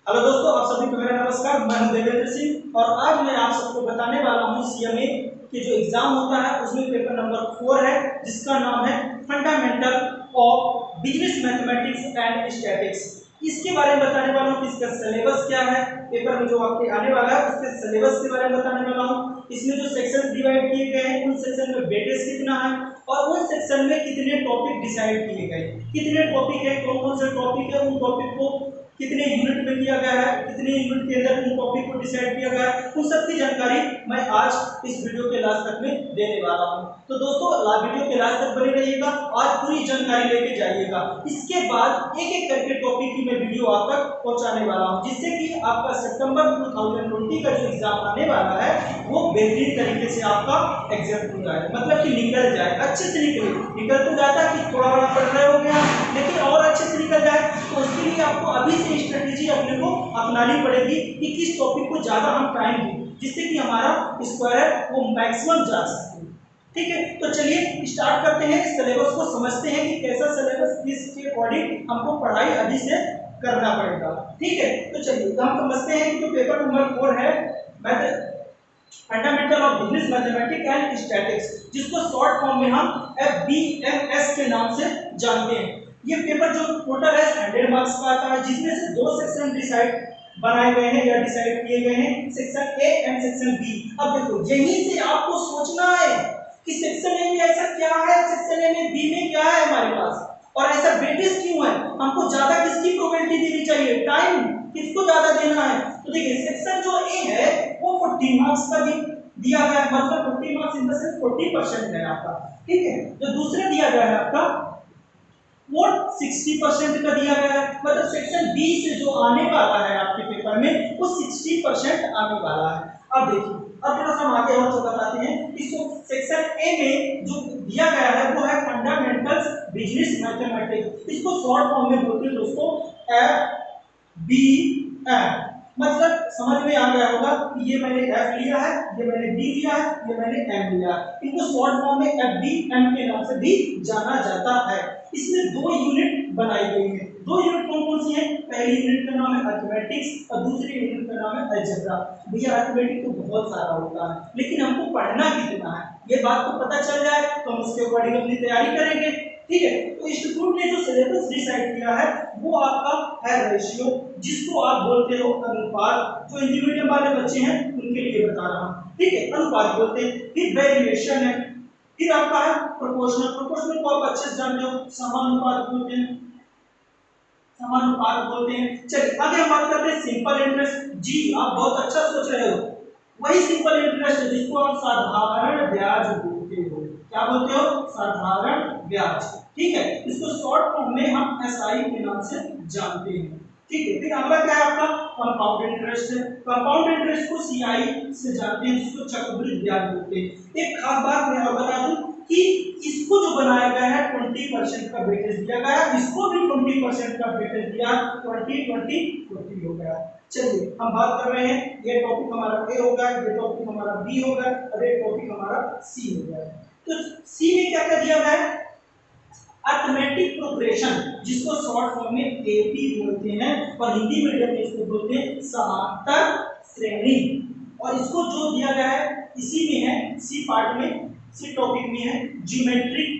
Hello दोस्तों, आप सभी को मेरा नमस्कार। मैं हूं देवेंद्र सिंह और आज मैं आप सबको बताने वाला हूं सीएमए की जो एग्जाम होता है उसमें पेपर नंबर 4 है जिसका नाम है fundamental of business mathematics and statistics. इसके बारे में बताने वाला हूं कि इसका सिलेबस क्या है, पेपर में जो आपके आने वाला है उसके सिलेबस के बारे में बताने वाला हूं। इसमें जो सेक्शन डिवाइड किए गए हैं उन सेक्शन में वेटेज कितना है और उन सेक्शन में कितने टॉपिक डिसाइड किए गए, कितने टॉपिक है, कौन कौन से टॉपिक है, उन टॉपिक को कितने यूनिट में किया गया है, कितने यूनिट के अंदर उन टॉपिक को डिसाइड किया गया है, उन सब की जानकारी मैं आज इस वीडियो के लास्ट तक में देने वाला हूं। तो दोस्तों वीडियो के लास्ट तक बने रहिएगा, आज पूरी जानकारी लेके जाइएगा। इसके बाद एक एक करके टॉपिक की मैं वीडियो आप तक पहुंचाने वाला हूं जिससे कि आपका सितंबर 2020 का जो एग्जाम आने वाला है वो बेहतरीन तरीके से आपका एग्जाम हो जाए, मतलब कि निकल जाए, अच्छे से निकल तो जाता है कि थोड़ा बड़ा पढ़ रहे हो गया लेकिन और अच्छे से निकल जाए। तो उसके लिए आपको अभी से स्ट्रेटेजी अपने को अपनानी पड़ेगी कि किस टॉपिक को ज्यादा हम टाइम दें जिससे कि हमारा स्क्वायर है वो मैक्सिमम जा सके। ठीक है, तो चलिए स्टार्ट करते हैं, सिलेबस को समझते हैं कि कैसा सिलेबस किसके अकॉर्डिंग हमको पढ़ाई अभी से करना पड़ेगा। ठीक है, तो चलिए हम समझते हैं कि जो पेपर नंबर 4 है fundamental of business mathematics and statistics, जिसको शॉर्ट फॉर्म में हम FBMS के नाम से जानते हैं। ये पेपर जो टोटल है 100 मार्क्स का आता है जिसमें से दो सेक्शन डिसाइड बनाए गए हैं या डिसाइड किए गए हैं, section A and section B. अब देखो यहीं से आपको सोचना है कि सेक्शन ए में ऐसा क्या है, सेक्शन ए में बी में क्या है हमारे पास, और ऐसा वेटेज क्यों है, हमको ज्यादा किसकी प्रोबेबिलिटी देनी चाहिए, टाइम किसको ज्यादा देना है। तो देखिए सेक्शन जो ए है वो 40 मार्क्स का दिया गया है, मतलब 40 मार्क्स इन द सेंस 40% है आपका। ठीक है, जो दूसरा दिया गया है आपका वो 60% का दिया गया है, मतलब सेक्शन बी से जो आने वाला है आपके पेपर में वो 60% आने वाला है। अब देखिए, अब थोड़ा सा हम आगे और बताते हैं। इसको सेक्शन ए में जो दिया गया है वो है फंडामेंटल्स बिजनेस मैथमेटिक्स, इसको शॉर्ट फॉर्म में बोलते हैं दोस्तों FBM। मतलब समझ में आ गया होगा कि ये मैंने F लिया है, ये मैंने B लिया है, ये मैंने M लिया है। इनको शॉर्ट फॉर्म में FBM के नाम से भी जाना जाता है। इसमें दो यूनिट बनाई गई है। दो यूनिट कौन कौन सी हैं? पहली यूनिट का नाम है अरिथमेटिक्स और दूसरी यूनिट का नाम है अलजेब्रा। भैया अरिथमेटिक तो बहुत सारा होता है लेकिन हमको पढ़ना कितना है ये बात तो पता चल जाए तो हम उसके अकॉर्डिंग अपनी तैयारी करेंगे। ठीक है, तो इंस्टीट्यूट ने जो सिलेबस डिसाइड किया है वो आपका है रेशियो, जिसको आप बोलते हो अनुपात। जो इंग्लिश मीडियम वाले बच्चे हैं उनके लिए बता रहा हूं। ठीक है, अनुपात बोलते हैं। फिर वेरिएशन है, फिर आपका है प्रोपोर्शनल। प्रोपोर्शनल को आप अच्छे से जानते हो, समानुपात बोलते हैं, समानुपात बोलते हैं। चलिए आगे हम बात करते हैं सिंपल इंटरेस्ट। जी आप बहुत अच्छा सोच रहे हो, वही सिंपल इंटरेस्ट है जिसको आप साधारण ब्याज बोलते हो। क्या बोलते हो? साधारण ब्याज। ठीक है, इसको शॉर्ट फॉर्म में हम SI के नाम से जानते हैं। ठीक है, फिर अगला क्या है आपका कंपाउंड इंटरेस्ट है। कंपाउंड इंटरेस्ट को CI से जानते हैं जिसको चक्रवृद्धि ब्याज बोलते हैं। एक खास बात मैं और बता दूं कि इसको जो बनाया गया है 20% का वेटेज दिया गया है, इसको भी 20% का वेटेज दिया, 20 हो गया। चलिए हम बात कर रहे हैं, ये टॉपिक हमारा ए होगा, ये टॉपिक हमारा बी होगा और ये टॉपिक हमारा सी हो गया। तो सी में क्या क्या दिया गया है? अरिथमेटिक प्रोग्रेशन, जिसको शॉर्ट फॉर्म में AP बोलते हैं और हिंदी मीडियम में इसको बोलते हैं समांतर श्रेणी। और इसको जो दिया गया है इसी में है, सी पार्ट में, सी टॉपिक में है ज्योमेट्रिक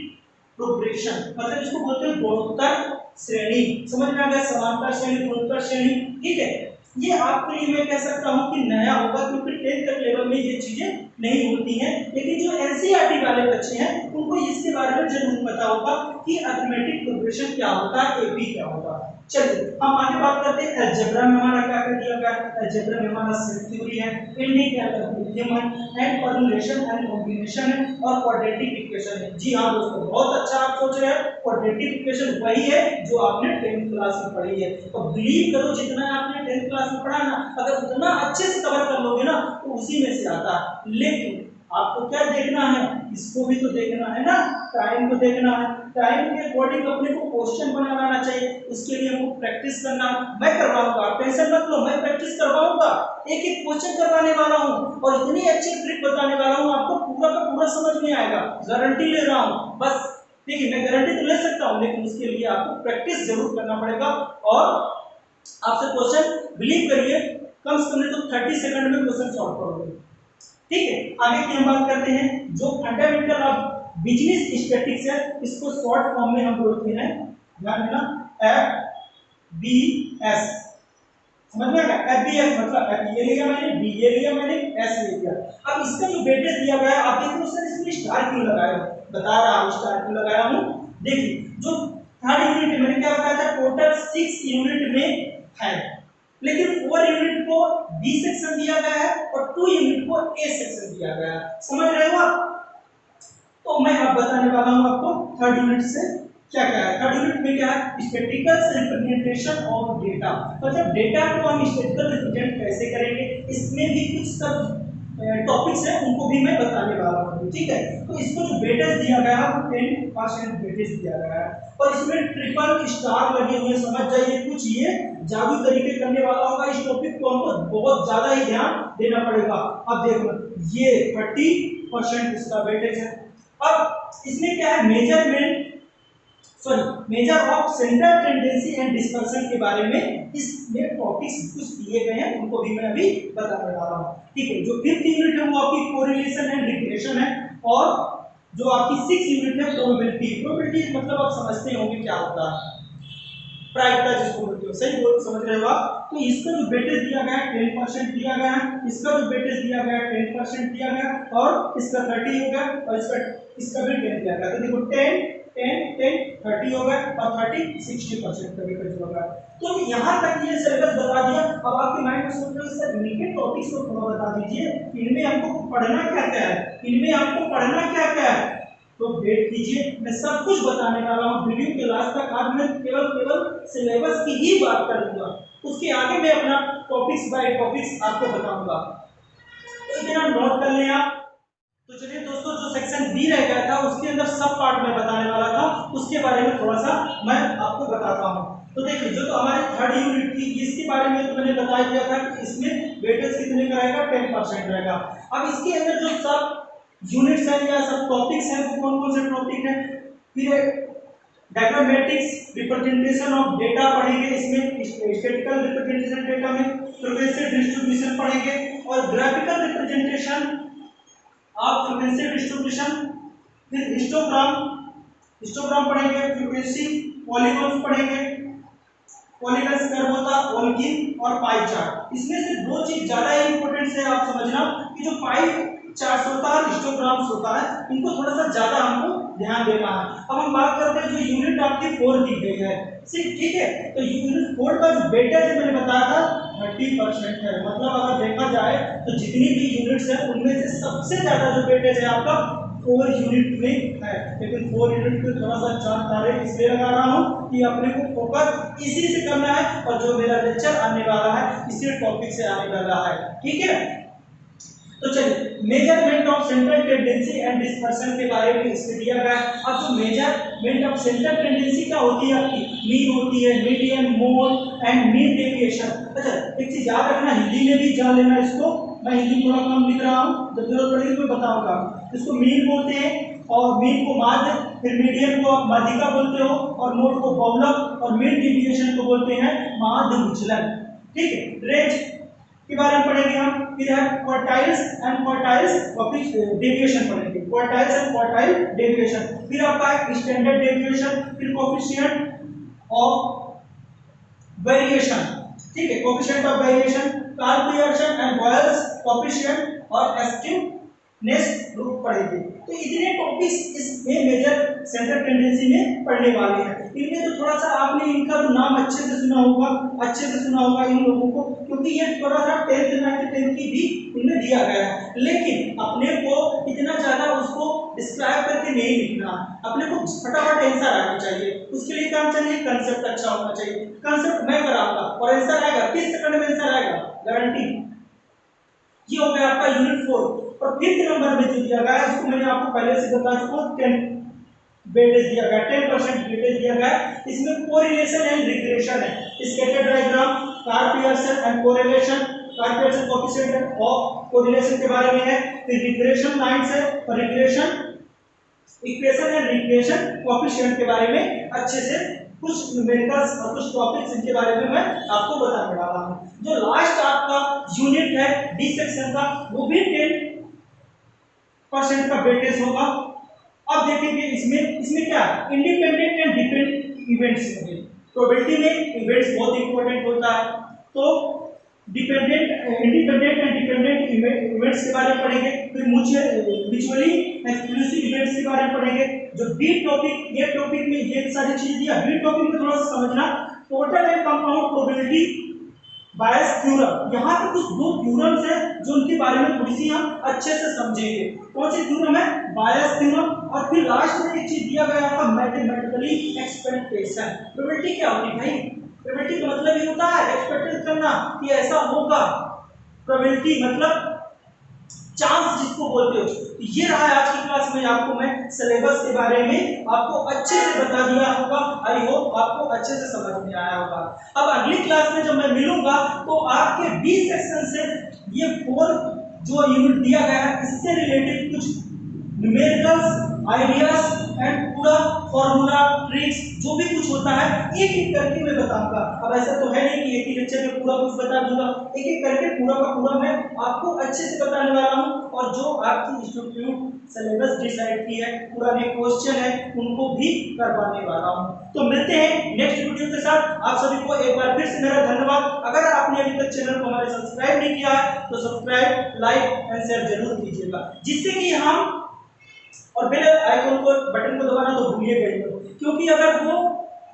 प्रोग्रेशन, मतलब इसको बोलते हैं गुणोत्तर श्रेणी। समझ में आ गया, समांतर श्रेणी, गुणोत्तर श्रेणी। ठीक है, ये आपके लिए मैं कह सकता हूं कि नया होगा क्योंकि 10th तक लेवल में ये चीजें नहीं होती हैं, लेकिन जो NCERT वाले बच्चे हैं उनको इसके बारे में जरूर पता होगा कि अरिथमेटिक प्रोग्रेशन क्या होता है, AP क्या होता है। चलिए हम आगे बात करते हैं अलजेब्रा में हमारा क्या कर दिया गया है। अलजेब्रा में हमारा सेट थ्योरी है, एल्गोरिथम है, एंड फॉर्मूलेशन एंड कॉम्बिनेशन है और क्वाड्रेटिक इक्वेशन है। जी हां दोस्तों, बहुत अच्छा आप सोच रहे हैं, क्वाड्रेटिक इक्वेशन वही है जो आपने 10th क्लास में पढ़ी है। तो बिलीव करो जितना आपने 10th क्लास में पढ़ा ना, अगर उतना अच्छे से कवर कर लोगे ना तो उसी में से आता है। लेकिन आपको क्या देखना है, इसको भी तो देखना है ना, टाइम को देखना है। टाइम के अकॉर्डिंग अपने को क्वेश्चन बनाना चाहिए, उसके लिए हमको प्रैक्टिस करना है। मैं करवाऊंगा, टेंशन मत लो, मैं प्रैक्टिस करवाऊंगा, एक एक क्वेश्चन करवाने वाला हूं और इतनी अच्छी ट्रिक बताने वाला हूं आपको पूरा का पूरा समझ में आएगा, गारंटी ले रहा हूं। बस देखिए मैं गारंटी तो ले सकता हूं लेकिन उसके लिए आपको प्रैक्टिस जरूर करना पड़ेगा और आपसे क्वेश्चन बिलीव करिए कम से कम तो 30 सेकंड में क्वेश्चन सॉल्व करोगे। ठीक है, आगे की हम बात करते हैं जो फंडामेंटल ऑफ बिजनेस स्टैटिस्टिक्स है, इसको शॉर्ट फॉर्म में हम बोलते हैं, ध्यान देना, एफ बी एस। समझ में आया? एफ बी एस मतलब एफ ये लिया मैंने, बी ये लिया मैंने, एस ले लिया। अब इसका जो वेटेज दिया गया है, आप देख लो सर इसमें स्टार क्यों लगाया हो, बता रहा हूं स्टार क्यों लगाया हूं। देखिए जो थर्ड यूनिट मैंने क्या बताया था, टोटल 6 यूनिट में है, लेकिन 4 यूनिट को बी सेक्शन दिया गया है और 2 यूनिट को ए सेक्शन दिया गया है। समझ रहे हो आप? तो मैं अब बताने वाला हूं आपको थर्ड यूनिट से क्या क्या है। थर्ड यूनिट में क्या है, स्टैटिस्टिकल रिप्रेजेंटेशन ऑफ डेटा, मतलब डेटा को हम स्टैटिस्टिकल रिप्रेजेंट कैसे करेंगे, इसमें भी कुछ सब टॉपिक्स हैं, उनको भी मैं बताने वाला हूं। ठीक है, तो इसको जो वेटेज दिया गया है वो 10% वेटेज दिया गया है और इसमें ट्रिपल स्टार लगे हुए, समझ जाइए कुछ ये जादू तरीके करने वाला होगा। इस टॉपिक को हमको बहुत ज्यादा ही ध्यान देना पड़ेगा। अब देखो ये 30% इसका वेटेज है। अब इसमें क्या है, measure of central tendency and dispersion के बारे में इसमें टॉपिक्स कुछ दिए गए हैं, उनको भी मैं अभी बताने वाला हूं। ठीक है, जो फिफ्थ यूनिट है वो आपकी कोरिलेशन एंड रिग्रेशन है और जो आपकी 6 यूनिट है प्रोबेबिलिटी मतलब आप समझते होंगे क्या होता है, प्रायिकता जिसको बोलते हो, सही बोल समझ रहे हो आप। तो इसका जो वेटेज दिया गया है 10% दिया गया है, इसका जो वेटेज दिया गया है 10% दिया गया और इसका 30 हो गया और इसका भी 10 दिया गया। तो देखो 10 10 10 30 हो गया और 30 60% का वेटेज हो गया। तो यहाँ तक ये सिलेबस बता दिया। अब आपके माइंड में सोच रहे हो सर इनके टॉपिक्स को थोड़ा बता दीजिए, इनमें हमको पढ़ना क्या क्या है, इनमें हमको पढ़ना क्या क्या है। तो वेट कीजिए, मैं सब कुछ बताने वाला हूँ वीडियो के लास्ट तक। आज मैं केवल सिलेबस की ही बात करूंगा, उसके आगे मैं अपना टॉपिक्स बाय टॉपिक्स आपको बताऊंगा। तो इतना नोट कर लें आप। तो चलिए दोस्तों, जो सेक्शन बी रह गया था उसके अंदर सब पार्ट में बताने वाला था, उसके बारे में थोड़ा सा मैं आपको बताता हूँ। तो देखिए जो तो हमारी थर्ड यूनिट थी इसके बारे में तो मैंने बता दिया था कि इसमें वेटेज कितने का रहेगा, 10% रहेगा। अब इसके अंदर जो सब यूनिट्स हैं या सब टॉपिक्स हैं वो कौन कौन से टॉपिक हैं, फिर डायग्रामेटिक्स रिप्रेजेंटेशन ऑफ डेटा पढ़ेंगे, इसमें स्टैटिस्टिकल रिप्रेजेंटेशन डेटा में प्रोग्रेसिव डिस्ट्रीब्यूशन पढ़ेंगे और graphical representation of frequency distribution, फिर हिस्टोग्राम पढ़ेंगे, फ्रीक्वेंसी पॉलीगॉन्स पढ़ेंगे, पॉलीगॉन्स कर्व होता ओल्किन और पाई चार्ट। इसमें से दो चीज ज्यादा इंपॉर्टेंट है, आप समझना कि जो पाई चार्ट होता है, हिस्टोग्राम्स होता है, इनको थोड़ा सा ज्यादा हमको ध्यान देना है। अब हम बात करते हैं जो यूनिट आपकी 4 दी गई है, ठीक है। तो यूनिट 4 का जो वेटेज मैंने बताया था 30% है, मतलब अगर देखा जाए तो जितनी भी यूनिट्स है उनमें से सबसे ज्यादा जो वेटेज है आपका 4 यूनिट में है। लेकिन 4 यूनिट में थोड़ा सा 4 तारे इसलिए लगा रहा हूँ कि अपने को फोकस इसी से करना है और जो मेरा लेक्चर आने वाला है इसी टॉपिक से आने वाला है। ठीक है, तो चलिए measurement of central tendency and dispersion के बारे में इसमें दिया गया है। अब जो मेजरमेंट ऑफ सेंट्रल टेंडेंसी क्या होती है, आपकी मीन होती है, median, mode and mean deviation. अच्छा एक चीज याद रखना, हिंदी में भी जान लेना इसको, मैं हिंदी थोड़ा कम लिख रहा हूँ, जब जरूरत पड़ेगी तो मैं बताऊंगा। इसको मीन बोलते हैं और मीन को माध्य, फिर मीडियन को आप माध्यिका बोलते हो और मोड को बहुलक और मीन डेविएशन को बोलते हैं माध्य विचलन। ठीक है, रेंज के बारे में पढ़ेंगे हम, फिर है क्वार्टाइल्स एंड क्वार्टाइल्स डेविएशन पढ़ेंगे, क्वार्टाइल्स एंड क्वार्टाइल डेविएशन, फिर आपका है स्टैंडर्ड डेविएशन, फिर कोएफिशिएंट ऑफ वेरिएशन। ठीक है, coefficient of variation, Karl Pearson and Bowley's coefficient और एस्टिवनेस ग्रुप पढ़ेंगे। तो इतने टॉपिक्स इसमें मेजर सेंट्रल टेंडेंसी में पढ़ने वाले हैं। इनमें तो थोड़ा सा आपने इनका तो नाम अच्छे से सुना होगा इन लोगों को, क्योंकि ये थोड़ा सा 10th 9th 10th की भी इनमें दिया गया है। लेकिन अपने को इतना ज्यादा उसको डिस्क्राइब करके नहीं लिखना, अपने को फटाफट आंसर आना चाहिए। उसके लिए काम चाहिए, कंसेप्ट अच्छा होना चाहिए। कंसेप्ट मैं कराऊंगा और आंसर आएगा 30 सेकंड में, आंसर आएगा गारंटी। ये हो गया आपका यूनिट 4। और 5th नंबर में जो दिया गया है उसको मैंने आपको पहले से बता चुका हूं, 10 वेटेज दिया गया, 10% वेटेज दिया गया। इसमें कोरिलेशन एंड रिग्रेशन है, scatter diagram, Karl Pearson and correlation, Karl Pearson coefficient of correlation के बारे में है। फिर रिग्रेशन लाइंस है और regression equation and regression coefficient के बारे में अच्छे से कुछ न्यूमेरिकल्स और कुछ टॉपिक्स इनके बारे में मैं आपको बताने वाला हूँ। जो लास्ट आपका यूनिट है डी सेक्शन का, वो भी 10% का वेटेज होगा। अब देखेंगे इसमें इसमें क्या इंडिपेंडेंट एंड डिपेंडेंट इवेंट्स होंगे। प्रोबेबिलिटी में इवेंट्स बहुत इंपॉर्टेंट होता है, तो dependent independent and dependent events के बारे में पढ़ेंगे, फिर म्यूचुअली एक्सक्लूसिव इवेंट्स के बारे में पढ़ेंगे। जो बी टॉपिक, ये टॉपिक में ये सारी चीज दिया, बी टॉपिक में थोड़ा सा समझना, total and compound probability bias theorem, यहाँ पे कुछ दो थ्योरम्स हैं जो उनके बारे में थोड़ी सी हम अच्छे से समझेंगे। कौन सी थ्योरम है? बायस थ्योरम। और फिर लास्ट में एक चीज दिया गया था मैथमेटिकली एक्सपेक्टेशन। प्रोबेबिलिटी क्या होती है भाई? प्रोबेबिलिटी का मतलब ये होता है एक्सपेक्ट करना कि ऐसा होगा। प्रोबेबिलिटी मतलब चांस जिसको बोलते हो। तो ये रहा आज की क्लास में, आपको मैं सिलेबस के बारे में आपको अच्छे से बता दिया होगा। आई होप आपको अच्छे से समझ में आया होगा। अब अगली क्लास में जब मैं मिलूंगा तो आपके बी सेक्शन से ये 4 जो यूनिट दिया गया है इससे रिलेटेड कुछ न्यूमेरिकल्स, आइडियाज एंड पूरा फॉर्मूला, ट्रिक्स जो भी कुछ होता है एक एक करके मैं बताऊंगा। अब ऐसा तो है नहीं कि एक ही लेक्चर में पूरा कुछ बता दूंगा, एक एक करके पूरा का पूरा मैं आपको अच्छे से बताने वाला हूं। और जो आपकी इंस्टीट्यूट सिलेबस डिसाइड की है, पुराने क्वेश्चन है, उनको भी करवाने वाला हूं। तो मिलते हैं नेक्स्ट वीडियो के साथ। आप सभी को एक बार फिर से मेरा धन्यवाद। अगर आपने अभी तक चैनल को हमारे सब्सक्राइब नहीं किया है तो सब्सक्राइब, लाइक एंड शेयर जरूर कीजिएगा, जिससे कि हम, और बेल आइकन को बटन को दबाना तो भूलिएगा ही मत, क्योंकि अगर वो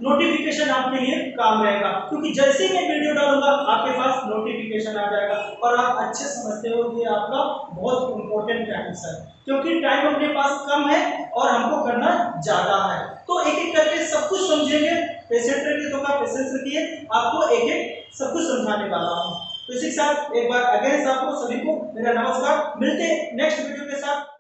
नोटिफिकेशन आपके लिए काम रहेगा, क्योंकि जैसे ही मैं वीडियो डालूंगा आपके पास नोटिफिकेशन आ जाएगा। और आप अच्छे समझते हो कि आपका बहुत इंपॉर्टेंट टाइम्स है, क्योंकि टाइम अपने पास कम है और हमको करना ज्यादा है। तो एक एक करके सब कुछ समझेंगे। पेशेंट रखिए, तो का पेशेंस रखिए, आपको एक एक सब कुछ समझाने वाला हूँ। तो इसी के साथ एक बार अगेन आपको सभी को मेरा नमस्कार। मिलते हैं नेक्स्ट वीडियो के साथ।